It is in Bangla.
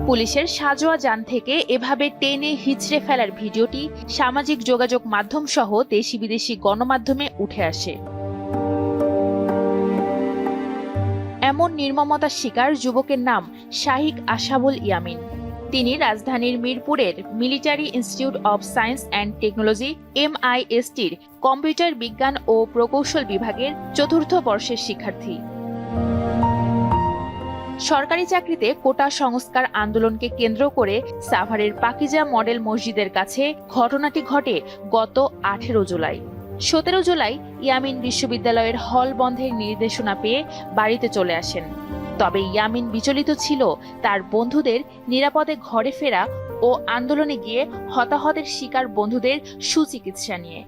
পুলিশের সাজোয়া যান থেকে এভাবে টেনে হিচড়ে ফেলার ভিডিওটি সামাজিক যোগাযোগ মাধ্যম সহ দেশি বিদেশি গণমাধ্যমে উঠে আসে। এমন নির্মমতার শিকার যুবকের নাম শাহিক আশাবুল ইয়ামিন। তিনি রাজধানীর মিরপুরের Military Institute of Science and Technology MISTর কম্পিউটার বিজ্ঞান ও প্রকৌশল বিভাগের ৪র্থ বর্ষের শিক্ষার্থী। সরকারি চাকরিতে কোটা সংস্কার আন্দোলনকে কেন্দ্র করে সাভারের পাকিজা মডেল মসজিদের কাছে ঘটনাটি ঘটে গত ১৮ জুলাই। ১৭ জুলাই ইয়ামিন বিশ্ববিদ্যালয়ের হল বন্ধের নির্দেশনা পেয়ে বাড়িতে চলে আসেন। তবে ইয়ামিন বিচলিত ছিল তার বন্ধুদের নিরাপদে ঘরে ফেরা ও আন্দোলনে গিয়ে হতাহতের শিকার বন্ধুদের সুচিকিৎসা নিয়ে।